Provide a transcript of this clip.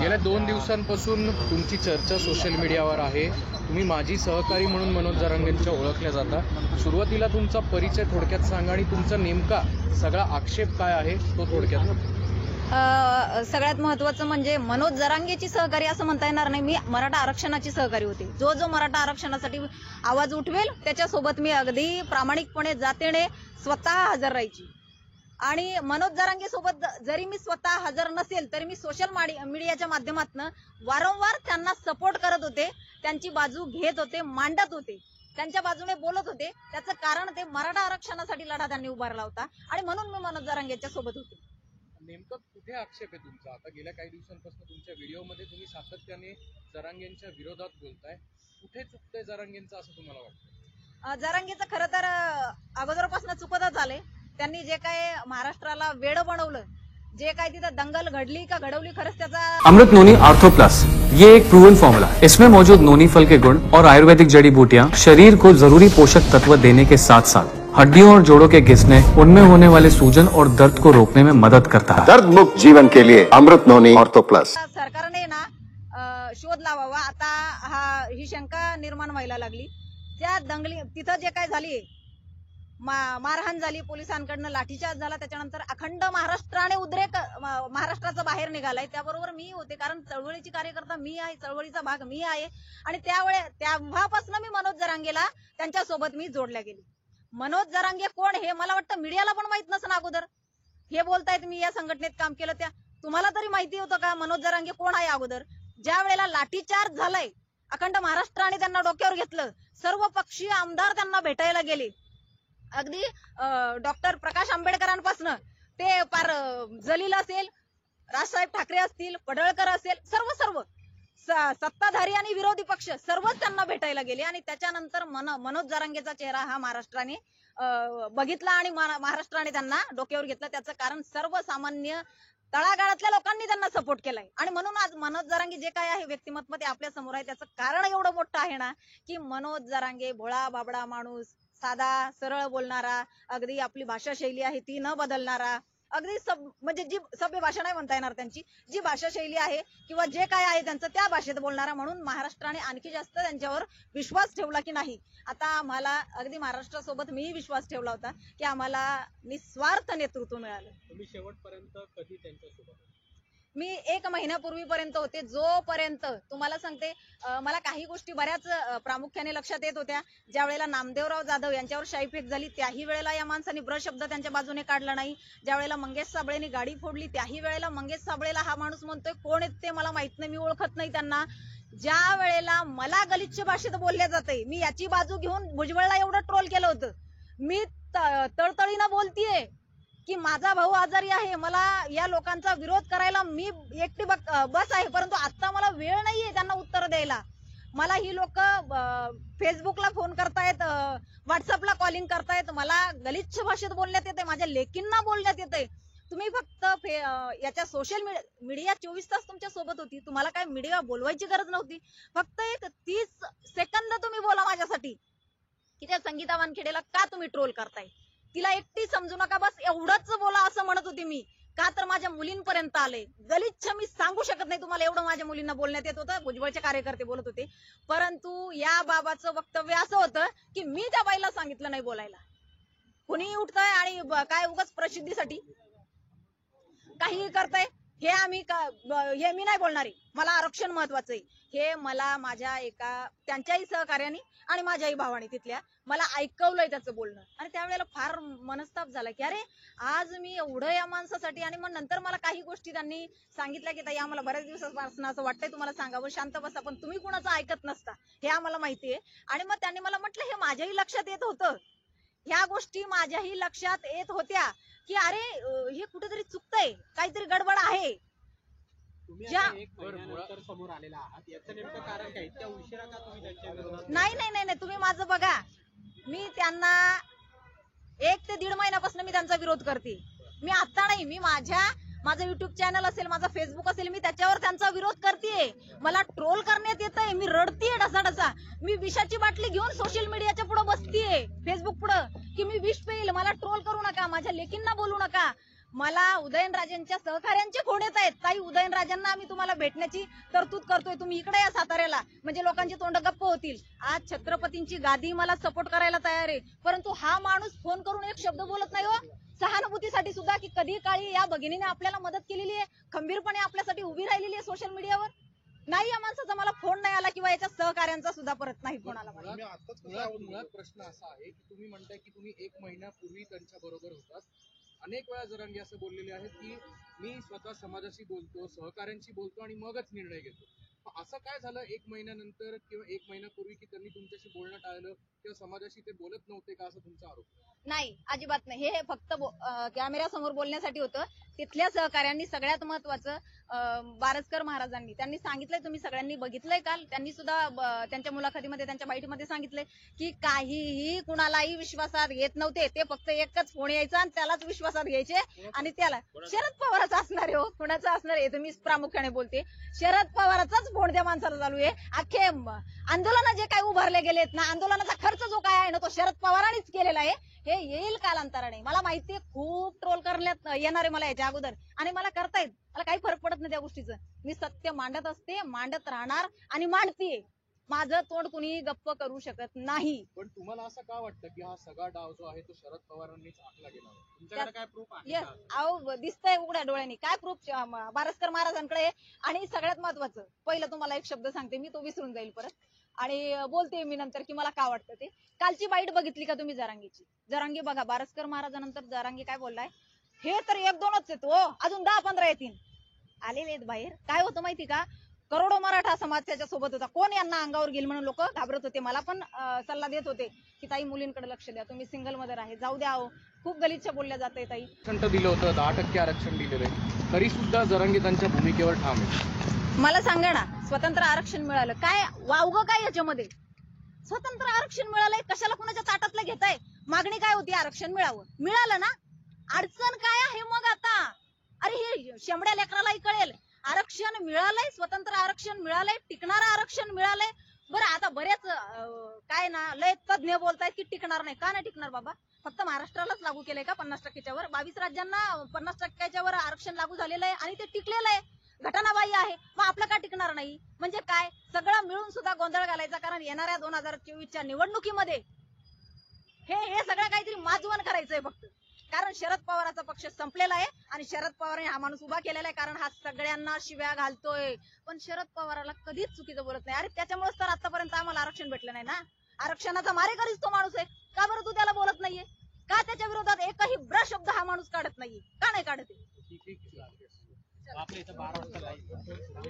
गेल्या 2 दिवसांपासून तुमची चर्चा सोशल मीडियावर आहे. तुम्ही माजी सहकारी म्हणून मनोज जरांगेंच्या ओळखल्या जाता. सुरुवातीला तुमचा परिचय थोडक्यात सांगा आणि तुमचा नेमका सगळा आक्षेप काय आहे तो थोडक्यात. सगळ्यात महत्त्वाचं म्हणजे मनोज जरांगेची सहकारी असं म्हणता येणार नाही. मी मराठा आरक्षणाची सहकारी होते. जो मराठा आरक्षणासाठी आवाज उठवेल त्याच्यासोबत मी अगदी प्रामाणिकपणे जातीने स्वतः हजर राहायची. आणि मनोज जरांगे सोबत जरी मी स्वतः हजर नसेल तरी मी सोशल मीडियाच्या माध्यमातून वारंवार त्यांना सपोर्ट करत होते, त्यांची बाजू घेत होते, मांडत होते, त्यांच्या बाजूने बोलत होते. त्याचं कारण ते मराठा आरक्षणासाठी लढा त्यांनी उभारला होता आणि म्हणून मी मनोज जरांगेच्या सोबत होते. नेमकं कुठे आक्षेप आहे तुमचा? आता गेल्या काही दिवसांपासून तुमच्या व्हिडिओमध्ये तुम्ही सातत्याने जरांगेंच्या विरोधात बोलताय. कुठे चुकतंय जरांगेंचं असं तुम्हाला वाटतं? जरांगेचं खरं तर अगोदरपासून चुकतच आले. त्यांनी जे काय महाराष्ट्राला वेड बनवलं, जे काय तिथं दंगल घडली का घडवली, खरंच त्याचा अमृत नोनी आर्थो प्लस ये एक प्रूवन फॉर्मूला है। इसमें मौजूद नोनी फल के गुण और आयुर्वेदिक जड़ी बूटियां शरीर को जरूरी पोषक तत्व देने के साथ साथ हड्डियों और जोड़ों के घिसने, उनमें होने वाले सूजन और दर्द को रोकने में मदद करता है। दर्द मुक्त जीवन के लिए अमृत नोनी ऑर्थो प्लस। सरकारने ना शोध लावावा. आता ही शंका निर्माण व्हायला लागली. त्या दंगली तिथं जे काय झाली, मारहाण झाली, पोलिसांकडनं लाठीचार्ज झाला, त्याच्यानंतर अखंड महाराष्ट्राने उद्रेक महाराष्ट्राचा बाहेर निघालाय. त्याबरोबर मी होते, कारण चळवळीची कार्यकर्ता मी आहे, चळवळीचा भाग मी आहे. आणि तेव्हापासून मी मनोज जरांगेला त्यांच्यासोबत मी जोडल्या गेली. मनोज जरांगे कोण हे मला वाटतं मीडियाला पण माहित नसेल. अगोदर हे बोलतायत मी या संघटनेत काम केलं, त्या तुम्हाला तरी माहिती होतं का मनोज जरांगे कोण आहे? अगोदर ज्या वेळेला लाठीचार्ज झालाय, अखंड महाराष्ट्राने त्यांना डोक्यावर घेतलं, सर्व पक्षीय आमदार त्यांना भेटायला गेले. अगदी डॉक्टर प्रकाश आंबेडकरांपासून ते पार जलील असेल, राजसाहेब ठाकरे असतील, पडळकर असेल, सर्व सत्ताधारी आणि विरोधी पक्ष सर्वच त्यांना भेटायला गेले. आणि त्याच्यानंतर मनोज जरांगेचा चेहरा हा महाराष्ट्राने बघितला आणि महाराष्ट्राने त्यांना डोक्यावर घेतलं. त्याचं कारण सर्वसामान्य तळागाळातल्या लोकांनी त्यांना सपोर्ट केलाय. आणि म्हणून आज मनोज जरांगे जे काय आहे व्यक्तिमत्व ते आपल्या समोर आहे. त्याचं कारण एवढं मोठं आहे ना की मनोज जरांगे भोळा बाबडा माणूस, साधा सरळ बोलणारा, अगदी आपली भाषा शैली आहे ती न बदलणारा, अगदी म्हणजे जी सभ्य भाषा नाही म्हणता येणार, त्यांची जी भाषा शैली आहे किंवा जे काय आहे त्यांचं त्या भाषेत बोलणारा. म्हणून महाराष्ट्राने आणखी जास्त त्यांच्यावर विश्वास ठेवला की नाही. आता आम्हाला अगदी महाराष्ट्रासोबत मीही विश्वास ठेवला होता की आम्हाला निस्वार्थ नेतृत्व मिळालं. तुम्ही शेवटपर्यंत कधी त्यांच्यासोबत? मी 1 महिन्यापूर्वीपर्यंत होते, जोपर्यंत तुम्हाला सांगते मला काही गोष्टी बऱ्याच प्रामुख्याने लक्षात येत होत्या. ज्या वेळेला नामदेवराव जाधव यांच्यावर शाईफेक झाली त्याही वेळेला या माणसाने ब्रशब्द त्यांच्या बाजूने काढला नाही. ज्या वेळेला मंगेश साबळेने गाडी फोडली त्याही वेळेला मंगेश साबळेला हा माणूस म्हणतोय कोण आहेत ते मला माहित नाही, मी ओळखत नाही त्यांना. ज्या वेळेला मला गलिच्छ भाषेत बोलले जाते, मी याची बाजू घेऊन भुजबळला एवढं ट्रोल केलं होतं. मी तळतळीनं बोलतीये की माझा भाऊ आजारी आहे, मला या लोकांचा विरोध करायला मी एकटी बस आहे, परंतु आता मला वेळ नाहीये त्यांना उत्तर द्यायला. मला ही लोक फेसबुकला फोन करतायत, व्हॉट्सअपला कॉलिंग करतायत, मला गलिच्छ भाषेत बोलण्यात येते, माझ्या लेकींना बोलण्यात येते. तुम्ही फक्त याच्या सोशल मीडिया 24 तास तुमच्या सोबत होती, तुम्हाला काय मीडिया बोलवायची गरज नव्हती. फक्त एक 30 सेकंद तुम्ही बोला माझ्यासाठी की त्या संगीता वानखेडेला का तुम्ही ट्रोल करताय, तिला एकटी समजू नका, बस एवढंच बोला असं म्हणत होती मी. का तर माझ्या मुलींपर्यंत आले. गलिच्छ मी सांगू शकत नाही तुम्हाला, एवढं माझ्या मुलींना बोलण्यात येत होतं. भुजबळचे कार्यकर्ते बोलत होते, परंतु या बाबाचं वक्तव्य असं होतं की मी त्या बाईला सांगितलं नाही बोलायला. कुणीही उठतंय आणि काय उगाच प्रसिद्धीसाठी काही करताय. हे मी नाही बोलणारे, मला आरक्षण महत्वाचं आहे. हे मला माझ्या त्यांच्याही सहकार्याने आणि माझ्याही भावाने तिथल्या मला ऐकवलंय त्याचं बोलणं. आणि त्यावेळेला फार मनस्ताप झाला की अरे आज मी एवढं या माणसासाठी. आणि मग नंतर मला काही गोष्टी त्यांनी सांगितल्या की ताई आम्हाला बऱ्याच दिवसापासून असं वाटतंय तुम्हाला सांगावं, शांत बसा, पण तुम्ही कुणाचं ऐकत नसता हे आम्हाला माहितीये. आणि मग त्यांनी मला म्हटलं हे माझ्याही लक्षात येत होतं, ह्या गोष्टी माझ्याही लक्षात येत होत्या की अरे हे कुठेतरी चुकतंय, काहीतरी गडबड आहे. समोर आलेला आहात याचं नेमकं कारण काय? इतक्या उशिरा का तुम्ही त्यांच्या विरोधात? नाही, तुम्ही माझं बघा, मी त्यांना 1 ते 1.5 महिन्यापासून मी त्यांचा विरोध करते. मी आता नाही, मी माझं युट्यूब चॅनल असेल, माझा फेसबुक असेल, मी त्याच्यावर त्यांचा विरोध करतेय. मला ट्रोल करण्यात येतंय, मी रडतीये ढसाढसा. मी विषाची बाटली घेऊन सोशल मीडियाच्या पुढे बसतीये, फेसबुक पुढे, की मी विष पेईल, मला ट्रोल करू नका, माझ्या लेकींना बोलू नका. मला उदयनराजेंच्या सहकार्यांचे फोन येत आहेत, ताई उदयनराजांना आम्ही तुम्हाला भेटण्याची तरतूद करतोय, तुम्ही इकडे या साताऱ्याला, म्हणजे लोकांची तोंड गप्प होतील. आज छत्रपतींची गादी मला सपोर्ट करायला तयार आहे, परंतु हा माणूस फोन करून एक शब्द बोलत नाही हो सहानुभूतीसाठी सुद्धा, की कधी काळी या भगिनीने आपल्याला मदत केलेली आहे, खंबीरपणे आपल्यासाठी उभी राहिलेली आहे सोशल मीडियावर. नाही, या माणसाचा मला फोन नाही आला किंवा याच्या सहकार्यांचा सुद्धा परत नाही फोन आला. मुळात प्रश्न असा आहे की तुम्ही म्हणताय की तुम्ही 1 महिन्यापूर्वी त्यांच्या बरोबर होतात. अनेक वेळा जरांगे असं बोललेले आहेत की मी स्वतः समाजाशी बोलतो, सहकाऱ्यांशी बोलतो आणि मगच निर्णय घेतो. असं काय झालं 1 महिन्यानंतर किंवा 1 महिन्यापूर्वी की त्यांनी तुमच्याशी बोलणं टाळलं किंवा समाजाशी ते बोलत नव्हते का, असं तुमचा आरोप? नाही, अजिबात नाही. हे फक्त कॅमेऱ्यासमोर बोलण्यासाठी होतं. तिथल्या सहकाऱ्यांनी सगळ्यात महत्वाचं बारसकर महाराजांनी त्यांनी सांगितलंय, तुम्ही सगळ्यांनी बघितलंय काल, त्यांनी सुद्धा त्यांच्या मुलाखतीमध्ये त्यांच्या बाईटमध्ये सांगितलंय की काहीही कुणालाही विश्वासात घेत नव्हते. ते फक्त एकच फोन यायचा आणि त्यालाच विश्वासात घ्यायचे आणि त्याला शरद पवारच असणार आहे. हो, कुणाचं असणार आहे? मी प्रामुख्याने बोलते, शरद पवाराचाच फोन त्या माणसाला चालू आहे. अख्खे आंदोलन जे काही उभारले गेलेत ना, आंदोलनाचा खर्च जो काय आहे ना, तो शरद पवारांनीच केलेला आहे. हे येईल कालांतराने. मला माहितीये खूप ट्रोल करण्यात येणार आहे मला याच्या अगोदर, आणि मला करतायत, मला काही फरक पडत नाही त्या गोष्टीचं. मी सत्य मांडत असते, मांडत राहणार आणि मांडतीये. माझं तोंड कुणी गप्प करू शकत नाही. पण तुम्हाला असं का वाटतं की हा सगळा डाव जो आहे तो शरद पवारांनीच आखला गेला? तुमच्याकडे काय प्रूफ आहे? येस, अहो दिसतंय उघड्या डोळ्यांनी. काय प्रूफ बारसकर महाराजांकडे आहे. आणि सगळ्यात महत्वाचं, पहिलं तुम्हाला एक शब्द सांगते मी, तो विसरून जाईल परत, आणि बोलते मी नंतर की मला काय वाटतं ते. कालची बाईट बघितली का तुम्ही जरांगीची? जरांगी बघा, बारसकर महाराजांनंतर जरांगी काय बोललाय, हे तर 1-2च आहेत हो, अजून 10-15 येतील. आलेले आहेत बाहेर. काय होतं माहिती का, करोडो मराठा समाज त्याच्या सोबत होता. कोण यांना अंगावर घेईल म्हणून लोक घाबरत होते. मला पण सल्ला देत होते की ताई मुलींकडे लक्ष द्या, तुम्ही सिंगल मदर आहे, जाऊ द्या. खूप गलिच्छ बोलल्या जाते ताई. आरक्षण दिलं होतं, 10% आरक्षण दिलेलं आहे, तरी सुद्धा जरांगे त्यांच्या भूमिकेवर ठाम आहे. मला सांगा ना, स्वतंत्र आरक्षण मिळालं काय वावगं काय याच्यामध्ये? स्वतंत्र आरक्षण मिळालंय, कशाला कुणाच्या ताटातलं घेताय? मागणी काय होती? आरक्षण मिळावं, मिळालं ना. अडचण काय आहे मग आता? अरे हे शेंबड्या लेकरालाही कळेल. आरक्षण मिळालंय, स्वतंत्र आरक्षण मिळालंय, टिकणारं आरक्षण मिळालंय. बरं, आता बरेच काय ना लय तज्ञ बोलतायत की टिकणार नाही. का नाही टिकणार बाबा? फक्त महाराष्ट्रालाच लागू केलंय का 50%च्या वर? 22 राज्यांना 50%च्या वर आरक्षण लागू झालेलं आहे आणि ते टिकलेलं आहे, घटनाबाह्य आहे. मग आपलं का टिकणार नाही? म्हणजे काय, सगळं मिळून सुद्धा गोंधळ घालायचा? कारण येणाऱ्या 2024च्या निवडणुकीमध्ये हे सगळं काहीतरी माजवण करायचंय फक्त. कारण शरद पवाराचा पक्ष संपलेला आहे आणि शरद पवारांनी हा माणूस उभा केलेला आहे, कारण हा सगळ्यांना शिव्या घालतोय. पण शरद पवाराला कधीच चुकीचं बोलत नाही. अरे त्याच्यामुळेच तर आतापर्यंत आम्हाला आरक्षण भेटलं नाही ना. आरक्षणाचा मारेकरीच तो माणूस आहे. का बरं तू त्याला बोलत नाहीये? का त्याच्या विरोधात एकही शब्द हा माणूस काढत नाहीये? का नाही काढत? आपल्या इथं 12 वाजता